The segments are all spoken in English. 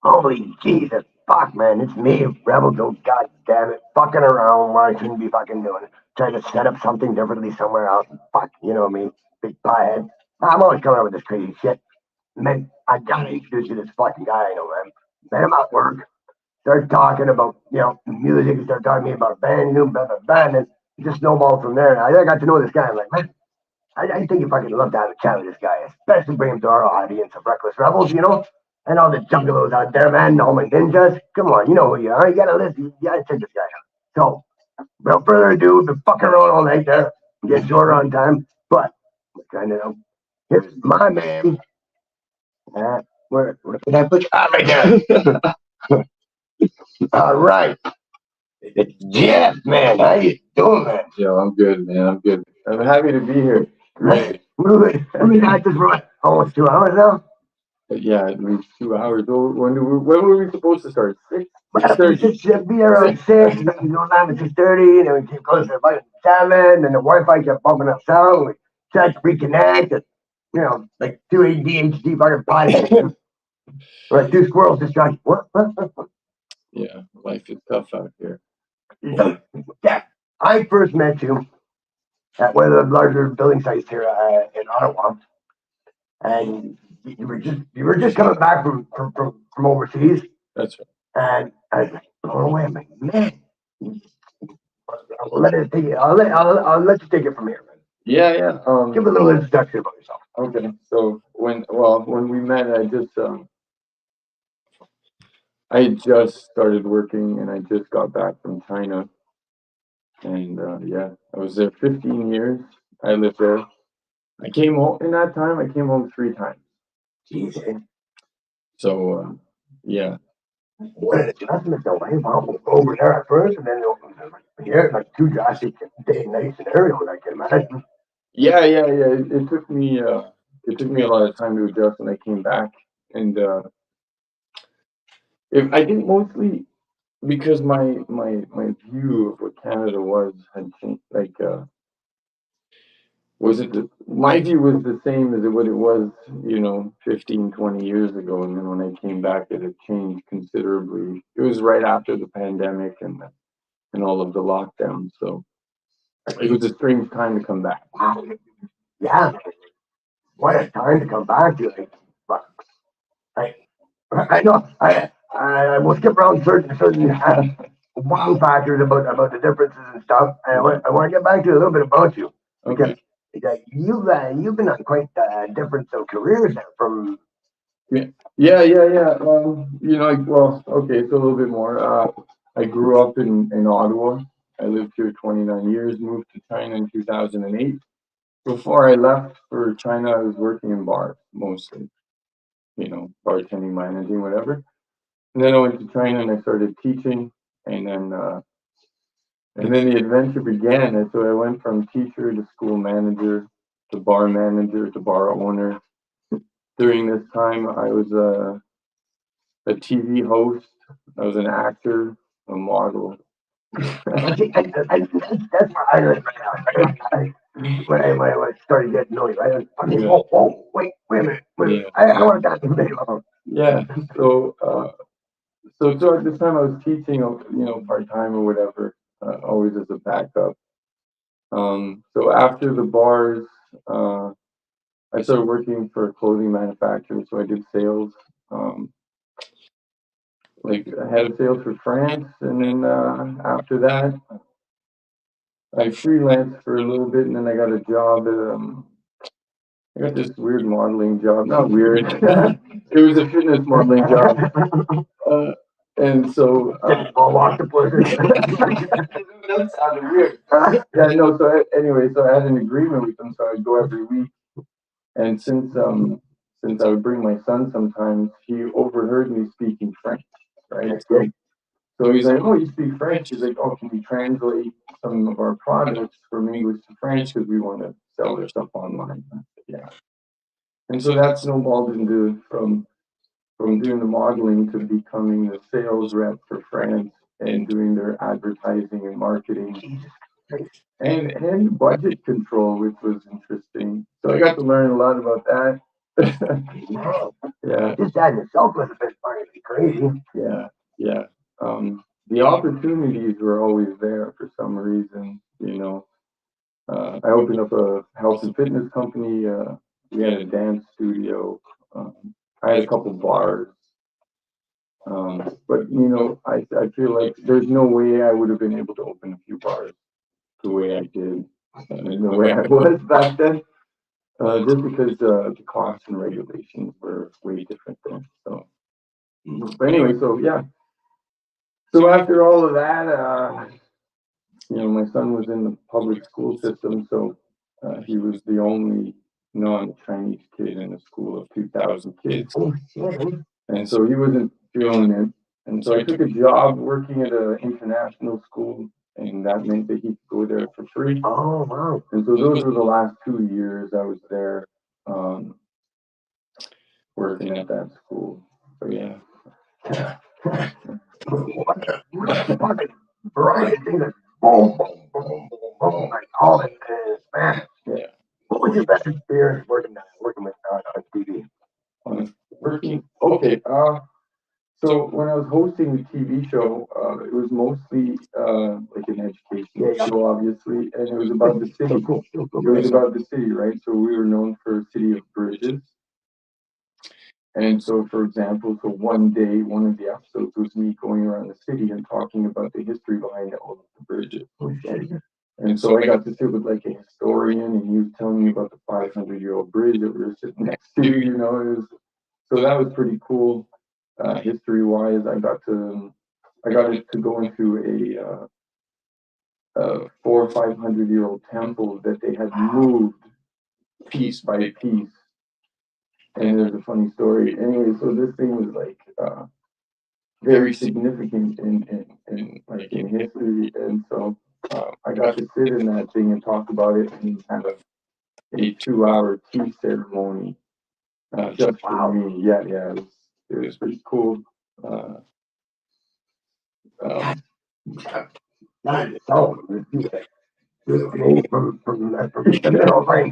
Holy Jesus, fuck, man, it's me, Rebel. Oh, God damn it, fucking around where I shouldn't be fucking doing. Trying to set up something differently somewhere else. Fuck, you know what I mean? Big piehead. I'm always coming up with this crazy shit. Man, I gotta introduce you to this fucking guy I know, man. Met him at work. Start talking about, music. He started talking to me about a band, new band, and it just snowballed from there. I got to know this guy. I'm like, man, I think you fucking love to have a chat with this guy, especially bring him to our audience of reckless rebels. And all the juggalos out there, man, all my ninjas. Come on, you know who you are. You gotta listen. You gotta check this guy out. So, without further ado, we've been fucking around all night there. Get shorter on time, but kind of. Here's my man. Where did I put you? Ah, right there. All right. It's Jeff, man. How you doing, man? Yo, I'm good, man. I'm good. I'm happy to be here. Right. We've been at this for almost 2 hours now. Yeah, at least 2 hours. When were we supposed to start? Six? It should be around 6, and then we go down to 6:30, and then we keep close to about 7, and the Wi-Fi kept bumping up sound. We tried to reconnect, and, like two ADHD fucking potty. Or like two squirrels just trying. What? Yeah, life is tough out here. Yeah, I first met you at one of the larger building sites here in Ottawa, and you were just coming back from overseas, That's right. and I was like, blown away. I'm like, man, I'll let it take it. I'll let you take it from here, man. Yeah, yeah. Give a little introduction about yourself. Okay. So when we met, I had just started working and I just got back from China, and yeah, I was there 15 years. I lived there. I came home in that time. I came home 3 times. Jesus, Yeah. what an adjustment though. I went over there at first, and then here it's like two drastic day and night scenarios. I can imagine. Yeah, yeah, yeah. It took me a lot of time to adjust when I came back, and I think mostly because my view of what Canada was had changed. My view was the same as what it was, 15, 20 years ago, and then when I came back, it had changed considerably. It was right after the pandemic and all of the lockdowns, so it was a strange time to come back. Wow. Yeah, what a time to come back to. I, I know. I will skip around certain wow factors about the differences and stuff. And I want to get back to a little bit about you because Okay. you've been on quite different careers there from. Yeah, yeah, yeah, yeah. Okay, so a little bit more. I grew up in Ottawa. I lived here 29 years, moved to China in 2008. Before I left for China, I was working in bars mostly, bartending, managing, whatever. And then I went to China and I started teaching, and then the adventure began. And so I went from teacher to school manager to bar owner. During this time, I was a TV host. I was an actor, a model. That's my island right now. When I started getting noise, right? I mean, Yeah, wait a minute. I want to talk to you. yeah. So at this time I was teaching, part time or whatever, always as a backup. So after the bars, uh, I started working for a clothing manufacturer. So I did sales, um, like I had a sales for France, and then after that, I freelanced for a little bit, and then I got a job. I got this weird modeling job. Not weird. It was a fitness modeling job. Uh, and so that sounded weird. Yeah, no. So I had an agreement with them, so I'd go every week. And since I would bring my son sometimes, he overheard me speaking French, right? So he's like, "Oh, you speak French?" He's like, "Oh, can you translate some of our products from English to French because we want to sell their stuff online?" I said, yeah. And so that snowballed into from doing the modeling to becoming the sales rep for France and doing their advertising and marketing and budget control, which was interesting. So I got to learn a lot about that. Yeah. Just that in itself was a bit fucking crazy. Yeah. The opportunities were always there for some reason, I opened up a health and fitness company. We had a dance studio. Um, I had a couple bars. But I feel like there's no way I would have been able to open a few bars the way I did and the way I was back then. Just because the costs and regulations were way different then. So, but anyway, so yeah. So after all of that, my son was in the public school system, so he was the only non-Chinese kid in a school of 2,000 kids, Oh shit. and so he wasn't feeling it. And so I took a job working at an international school, and that meant that he could go there for free. Oh wow. And so those were the last 2 years I was there, working at that school. So yeah. What a fucking variety of things. Boom, boom, boom, boom, boom, like all in Spanish. Yeah. What was your best experience working with on TV? Working. Okay. So when I was hosting the TV show, it was mostly like an educational show, obviously, and it was about the city. It was about the city, right? So we were known for City of Bridges. And so, for example, so one day, one of the episodes was me going around the city and talking about the history behind all of the bridges. And so I got to sit with like a historian, and he was telling me about the 500-year-old bridge that we were sitting next to. So that was pretty cool. History-wise, I got to go into a 400 or 500-year-old temple that they had moved piece by piece. And there's a funny story. Anyway, so this thing was like very significant in history, and so I got to sit in that thing and talk about it and have a 2-hour tea ceremony just for me. Yeah, it was pretty cool. Not so. From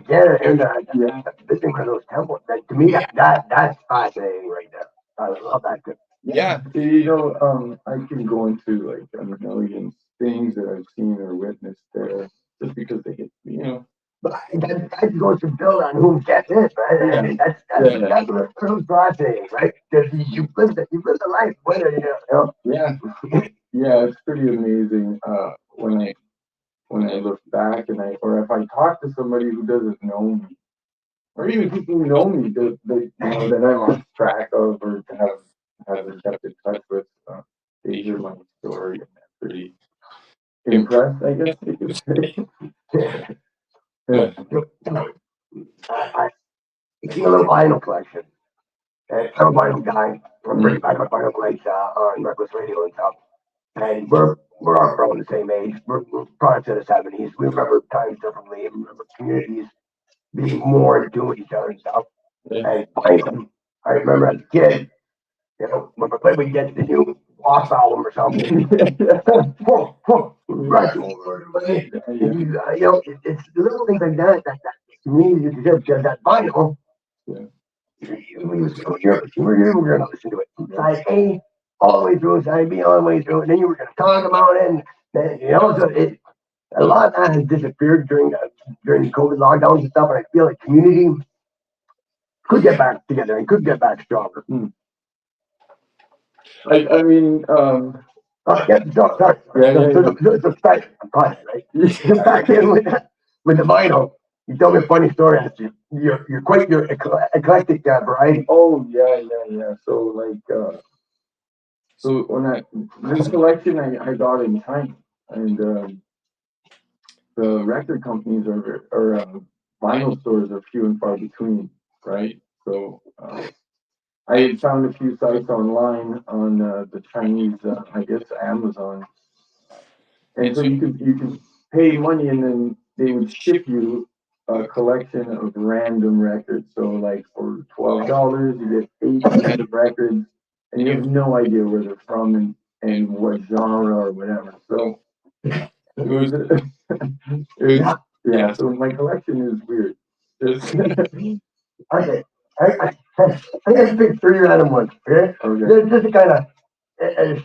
Canada, and visiting one of those temples. That, to me, that's fascinating right there. I love that. Yeah, I can go into like a million things that I've seen or witnessed there just because they hit me. But that goes to build on who gets it, right? Yeah. I mean, that's what's fascinating, right? Because you've lived the life, whether Yeah, yeah, it's pretty amazing when I look back and or if I talk to somebody who doesn't know me, or even people who know me that I lost track of or haven't kept in touch with, they hear my story and they're pretty impressed, I guess they could say. Yeah. I see a little vinyl collection. And I'm a vinyl guy. I'm pretty bad about vinyl plates on Reckless Radio and stuff. And we're all around the same age. We're products of the '70s. We remember times differently. We remember communities being more in tune with each other and stuff. And vinyl, I remember as a kid, when we get the new Wasp album or something, right over the way. And it's little things like that to me is because that vinyl. You were going to listen to it. Side A all the way through, side B all the way through, and then you were going to talk about it. And then, so a lot of that has disappeared during the COVID lockdowns and stuff. And I feel like community could get back together and could get back stronger. I mean, yeah, sorry. So back in with the vinyl. You told me a funny story. You're quite your eclectic variety. Oh yeah. So like, so when this collection I got in China, and the record companies or vinyl stores are few and far between, right? So I had found a few sites online on the Chinese, I guess Amazon, and so you could pay money and then they would ship you a collection of random records. So like for $12, you get 8 random records, and you have no idea where they're from and what genre or whatever. So it was, yeah. So my collection is weird. Okay. I gotta pick three random ones. Okay, Okay. just to kind of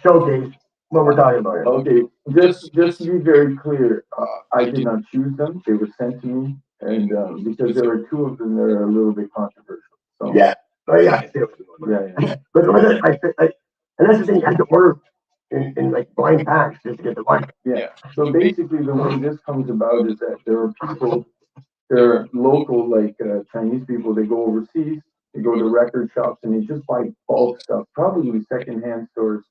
showcase what we're talking about here. Okay. Just to be very clear, I did not choose them. They were sent to me, and because there are two of them that are a little bit controversial. So Yeah. Oh yeah. yeah. And that's the thing. You have to order in like blind packs just to get the one. Yeah. So basically, the way this comes about is that there are people, there are local, like Chinese people, they go overseas, they go to record shops, and they just buy bulk stuff, probably secondhand stores,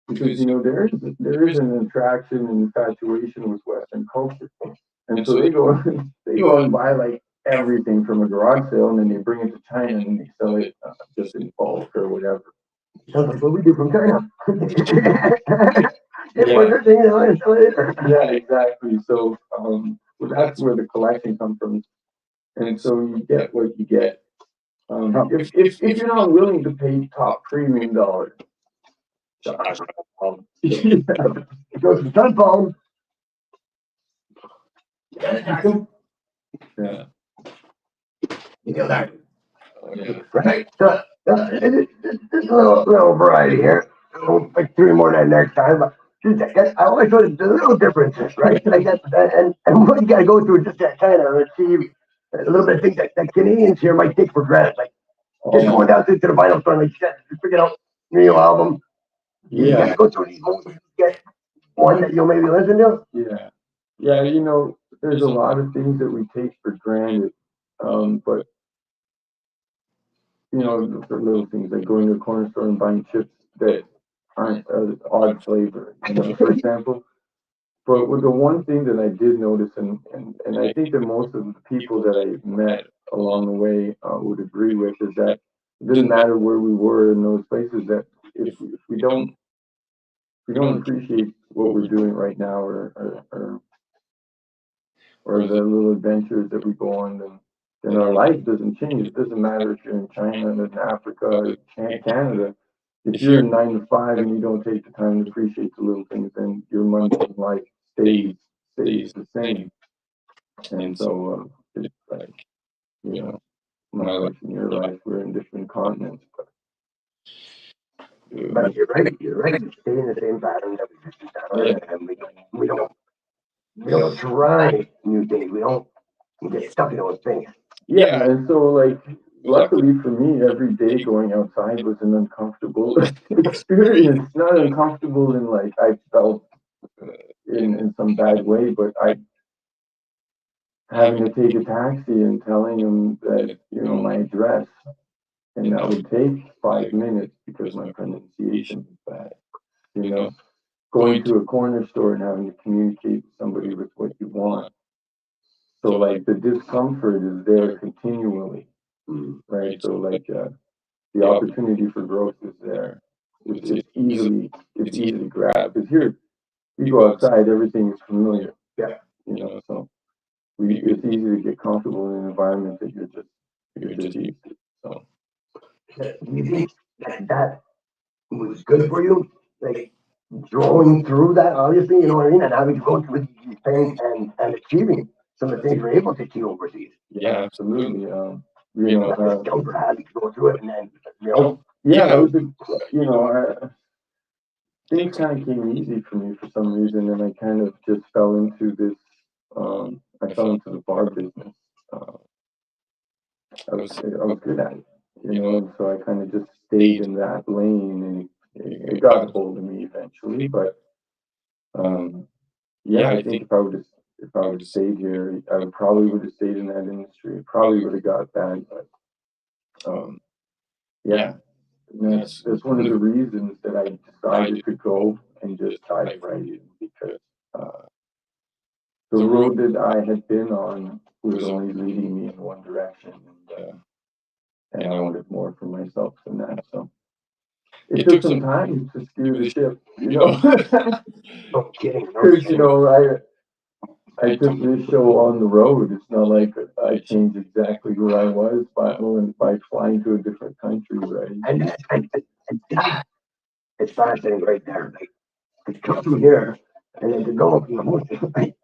because there is an attraction and infatuation with Western culture, and so they go they go and buy like everything from a garage sale, and then they bring it to China and they sell it just in bulk or whatever. Sounds like what we do from China. Yeah. Import thing and sell it. Yeah, exactly. So well, that's where the collection comes from, and so you get what you get. If you're not willing to pay top premium dollars, yeah, It goes from sun phone. yeah, You know that. yeah, Right. So just a little variety here. We'll pick three more that next time. But I always thought the little differences, right? Like that, and what you got to go through just to kind of achieve a little bit of things that Canadians here might take for granted. Like just oh, going down to the vinyl store, like you said, just picking out new album. You got yeah, to go through these movies to get one that you'll maybe listen to. yeah, yeah. There's a lot of things that we take for granted, but for little things like going to a corner store and buying chips that aren't odd flavor, for example. But with the one thing that I did notice, and I think that most of the people that I met along the way would agree with, is that it doesn't matter where we were in those places, that if we don't appreciate what we're doing right now, or the little adventures that we go on, then our life doesn't change. It doesn't matter if you're in China, in Africa, Canada. If you're in 9 to 5 and you don't take the time to appreciate the little things, then your mundane life stays the same. And so it's like you know, my life and your life, we're in different continents, but But you're right. You're right. We stay in the same pattern that we just yeah, done, and we don't try new things. We don't get stuck in those things. yeah. And so like, luckily for me, every day going outside was an uncomfortable experience. Not uncomfortable in like I felt in some bad way, but I having to take a taxi and telling him that my address, and that would take 5 minutes because my pronunciation is bad. You know, going to a corner store and having to communicate with somebody with what you want. So like the discomfort is there continually, right? So like the opportunity for growth is there. It's easy to grab because here you go outside, everything is familiar. Yeah. So it's easy to get comfortable in an environment that you're just used to. So Do you think that was good for you? Like drawing through that, obviously, you know what I mean, and having to go through these things and achieving some of the things you're able to achieve overseas. yeah, absolutely. Not discomfort, having to go through it, and then yeah, it was things kind of came easy for me for some reason, and I kind of just fell into this. I fell into the bar business. Uh, I was good at it, and so I kind of just stayed in that lane, and it got a hold of me eventually. But yeah, I think if I would have stayed here, I would have stayed in that industry. Probably would have got that, but yeah, and that's one of the reasons that I decided to go and just dive right in, because uh, the road that I had been on was only leading me in one direction, and I wanted more for myself than that. So it took some time to steer the ship, no kidding, no because kidding. I took this show on the road. It's not like I changed exactly who I was by flying to a different country, right? And it's fascinating right there. Like to come from here and then to go from the motion. Right?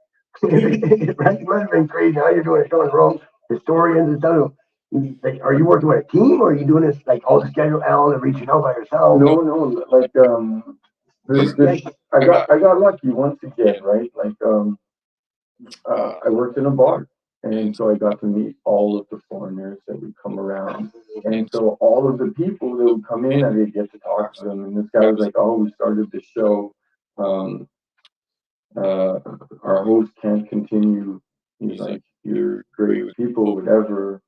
It must have been crazy how you're doing a show in Rome, historians and stuff. Like, are you working with a team, or are you doing this like all the schedule and all the reaching out by yourself? No, like I got lucky once again, right? Like I worked in a bar, and so I got to meet all of the foreigners that would come around, and so all of the people that would come in, I did get to talk to them. And this guy was like, "Oh, we started the show. Um, uh, our host can't continue. He's like, you're great people, whatever.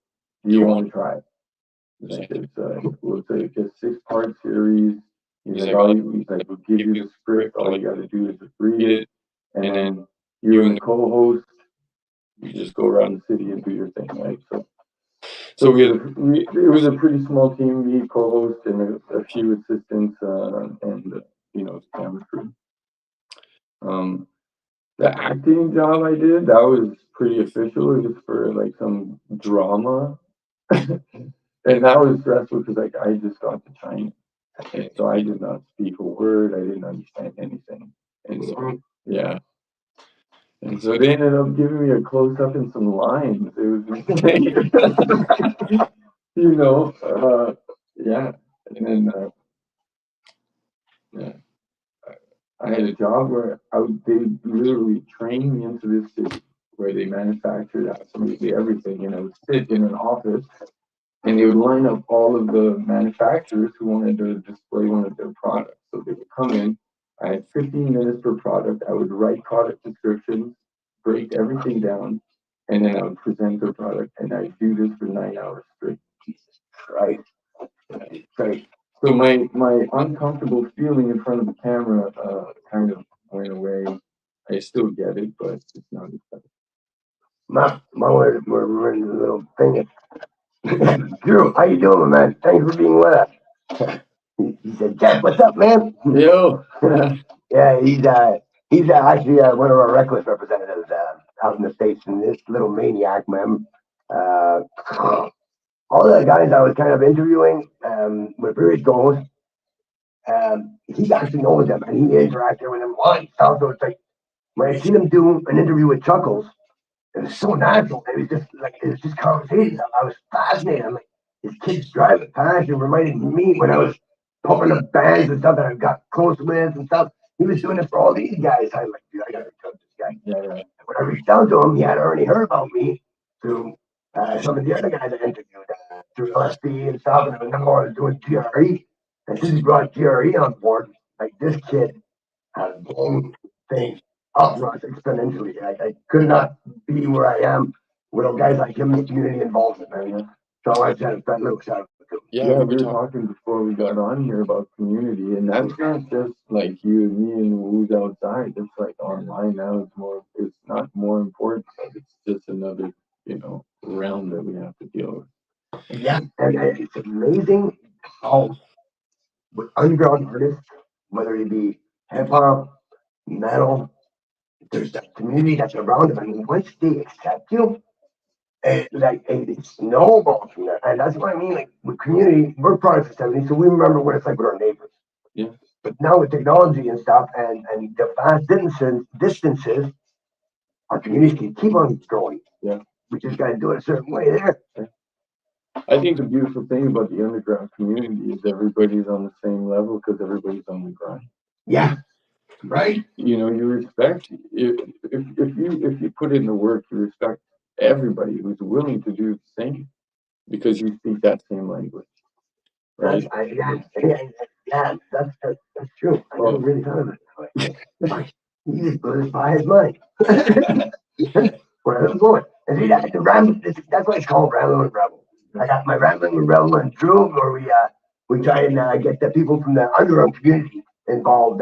Do you want to try it?" He's like, it's a 6-part series. He's like, we'll give you the script. All you got to do is just read it, and then you and the co-host, you just go around the city and do your thing, right? So it was a pretty small team, me, co-host, and a few assistants, and the camera crew. The acting job I did, that was pretty official. It was for like some drama, and that was stressful because like I just got to China, and so I did not speak a word. I didn't understand anything, and so yeah. And so they ended up giving me a close up and some lines. It was insane. Yeah. And then yeah, I had a job where they literally trained me into this city where they manufactured absolutely everything, and I would sit in an office, and they would line up all of the manufacturers who wanted to display one of their products. So they would come in. I had 15 minutes per product. I would write product descriptions, break everything down, and then I would present the product. And I'd do this for 9 hours straight. Right. Right. So my uncomfortable feeling in front of the camera kind of went away. I still get it, but it's not as bad. We're in a little thing. Drew, how you doing, man? Thanks for being with us. He said, Jeff, what's up, man? Yo. Yeah, he's actually one of our reckless representatives out in the States, and this little maniac, man. Uh, all the guys I was kind of interviewing with previous goals, he actually knows them, and he interacted with them once. Also, it's like when I seen him do an interview with Chuckles, it was so natural. It was just conversation. I was fascinated. I'm like, his kids driving past and reminded me when I was pumping up bands and stuff that I got close with and stuff. He was doing it for all these guys. I'm like, dude, I gotta reach out to this guy. Yeah, right. And when I reached out to him, he had already heard about me through some of the other guys I interviewed through LSP and stuff. And I remember I was doing GRE. And since he brought GRE on board, like this kid has blown things up for us exponentially. I could not be where I am without guys like him in the community involvement, man. So I wanted to have that little shout out to him. Yeah, we were talking before we got on here about community, and that's not just like you and me and who's outside. It's like online now. It's not more important, but it's just another, realm that we have to deal with. Yeah, and it's amazing how with underground artists, whether it be hip hop, metal, there's that community that's around them. I mean, once they accept you, it snowballs from there. And that's what I mean. Like with community, we're products of 70, so we remember what it's like with our neighbors. Yeah. But now with technology and stuff and the vast distances, our communities can keep on growing. Yeah. We just got to do it a certain way there. Yeah. I think the beautiful thing about the underground community is everybody's on the same level because everybody's on the grind. Yeah. Right. You respect if you put in the work, you respect everybody who's willing to do the same because you speak that same language. Right? Yeah, that's true. I never really thought of it that way. He just blew his by his mind. Where I'm going. And see, that's why it's called Ramblin with Rebel. I got my Ramblin with Rebel and Drew, where we try and get the people from the underground community involved,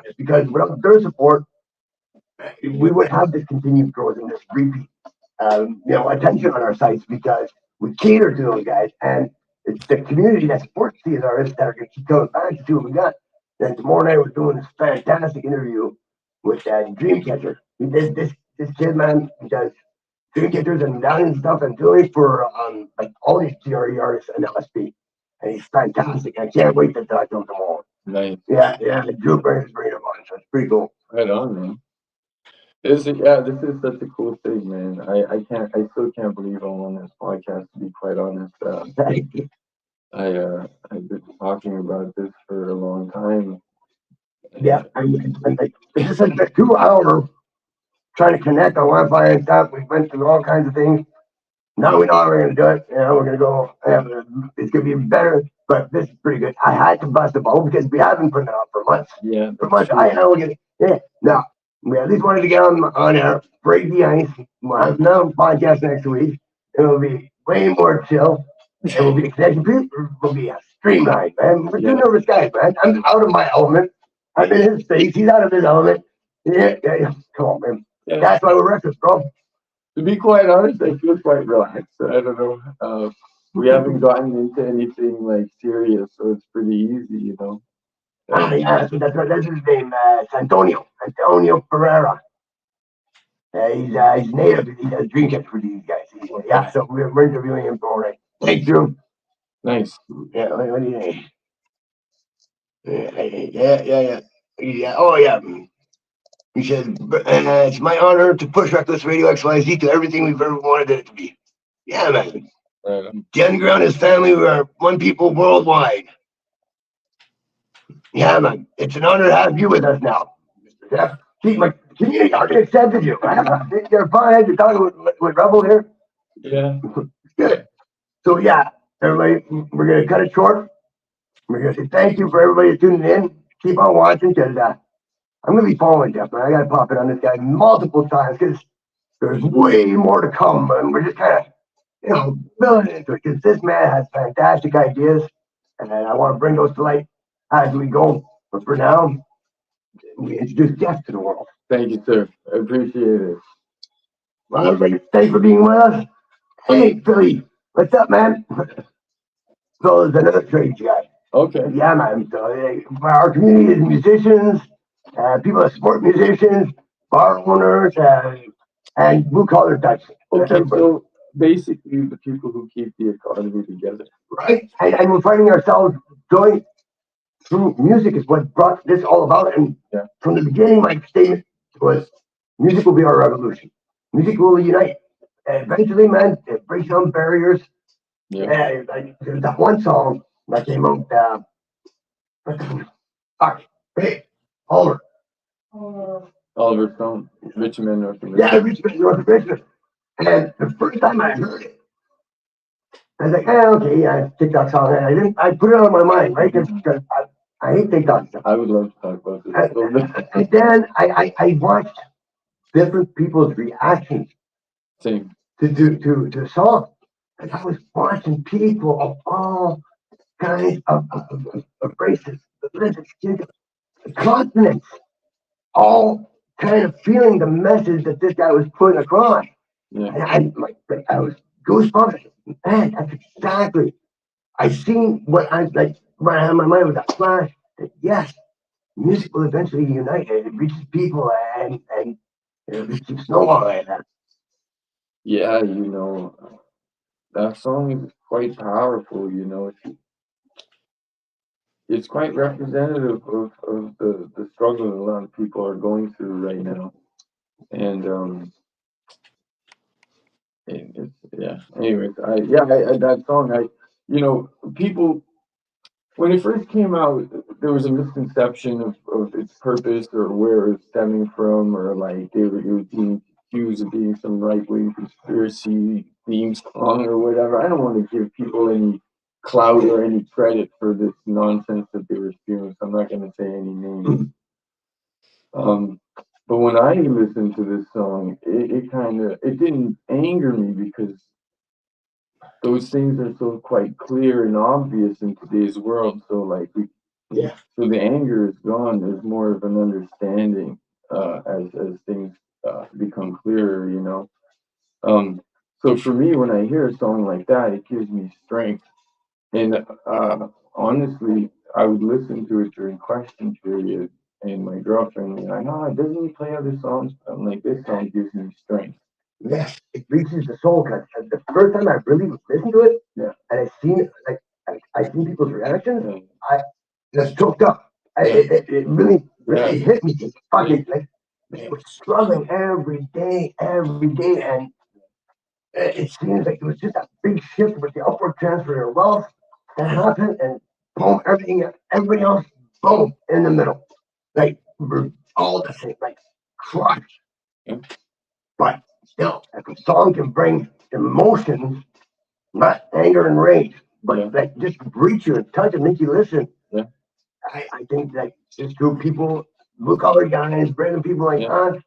just because without their support, we would have this continued growth and this repeat, attention on our sites because we cater to those guys, and it's the community that supports these artists that are going to keep coming back to see what we got. And tomorrow night we're doing this fantastic interview with Dreamcatcher. He did this kid, man. He does Dreamcatchers and medallions and stuff and doing for like all these GRE artists and LSP. And he's fantastic. I can't wait to talk to him tomorrow. Nice. Yeah. Drew Burns is bringing him on, so it's pretty cool. Right on, man. This is such a cool thing, man. I still can't believe I'm on this podcast, to be quite honest. I've been talking about this for a long time. Yeah, and like, this is like 2 hour trying to connect on Wi-Fi and stuff. We went through all kinds of things. Now we know how we're gonna do it. You know, we're gonna go. It's gonna be better, but this is pretty good. I had to bust a bubble because we haven't put it out for months. Yeah, For that's months, true. I know we're gonna. Yeah, no, we at least wanted to get on air, break the ice. We'll have another podcast next week. It'll be way more chill. It will be the connection. Will be streamlined, man. We're two Yeah, nervous guys, man. I'm out of my element. I'm in his space. He's out of his element. Yeah. Come on, man. yeah. That's why we're records, bro. To be quite honest, I feel quite relaxed. I don't know. We haven't gotten into anything like serious, so it's pretty easy, you know. Yeah, that's right. That's his name. It's Antonio Pereira. He's native. He does drink it for these guys. Yeah, so we're interviewing him for it. Thank you. Nice. Yeah, what do you think? Yeah. Oh, yeah. He said, it's my honor to push Reckless Radio XYZ to everything we've ever wanted it to be. Yeah, man. The Underground is family. We are one people worldwide. Yeah, man. It's an honor to have you with us now. Yeah. See, my community already accepted you. You're fine. You're talking with Rebel here. Yeah. Good. So, yeah, everybody, we're going to cut it short. We're going to say thank you for everybody tuning in. Keep on watching because I'm going to be following Jeff, man. I got to pop it on this guy multiple times because there's way more to come. And we're just kind of, building into it because this man has fantastic ideas. And I want to bring those to light as we go. But for now, we introduce Jeff to the world. Thank you, sir. I appreciate it. Well, everybody, thanks for being with us. Hey, Philly, what's up, man? Phil is another strange guy. Okay. Yeah, man. So, our community is musicians, people that support musicians, bar owners, and blue collar types. Okay, so basically the people who keep the economy together. Right? And we're finding ourselves joy through music is what brought this all about. And from the beginning, my statement was music will be our revolution. Music will unite. And eventually, man, it breaks down barriers. Yeah. There's that one song that came out. Hey, Oliver. Oliver Stone, Richmond, North America. Yeah, Richmond, North Richmond. And the first time I heard it, I was like, okay, yeah, TikTok song. And I put it on my mind, right? Because I hate TikTok stuff. I would love to talk about this. And then I watched different people's reactions Same. to the song. And I was watching people of all kinds of races, religions, continents, all kind of feeling the message that this guy was putting across. Yeah. And I was goosebumps. Man, that's exactly. I seen what I like. When I had my mind with that flash, that yes, music will eventually unite. It reaches people, and it keeps snowballing like that. Yeah, that song is quite powerful. It's quite representative of the struggle that a lot of people are going through right now, and it's Anyways, that song, people when it first came out, there was a misconception of its purpose or where it was stemming from, or like it was being accused of being some right wing conspiracy theme song or whatever. I don't want to give people any clout or any credit for this nonsense that they were spewing, so I'm not going to say any names. But when I listened to this song, it didn't anger me because those things are so quite clear and obvious in today's world. So so the anger is gone. There's more of an understanding as things become clearer. So for me, when I hear a song like that, it gives me strength. And honestly, I would listen to it during question period, and my girlfriend would be like, "Oh, doesn't he play other songs?" I'm like, "This song gives me strength." Yes, it reaches the soul. Cause the first time I really listened to it, and I seen I seen people's reactions, I just choked up. It really hit me. Fucking they were struggling every day, and it seems like it was just a big shift with the upward transfer of wealth that happened, and boom, everybody else, boom, in the middle. Like we're all the same, like crushed. Yeah. But still, if a song can bring emotions, not anger and rage, but Yeah. like just reach you and touch and make you listen. Yeah. I think that just through people, blue collar guys, random people like Yeah. us,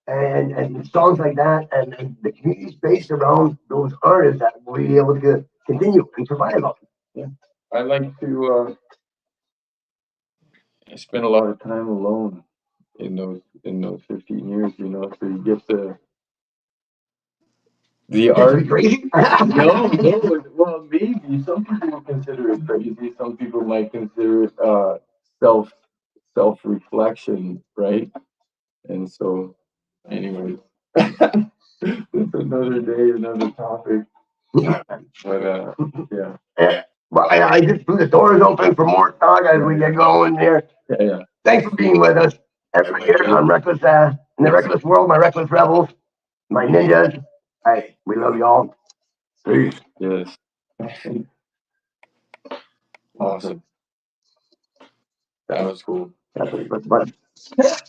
and songs like that, and the communities based around those artists that will be able to continue and survive on. Yeah. I like to I spent a lot of time alone in those 15 years, you know, so you get the Get to art. be crazy? No, no, well, maybe some people will consider it crazy. Some people might consider it self self reflection, right? And so, anyways, that's another day, another topic. But yeah, Well, I just blew the doors open for more talk as we get going here. yeah, yeah. Thanks for being with us. Everybody here on Reckless, in the Reckless World, my Reckless Rebels, my ninjas. Hey, we love y'all. Peace. Yes. Awesome. That was cool. That's what it's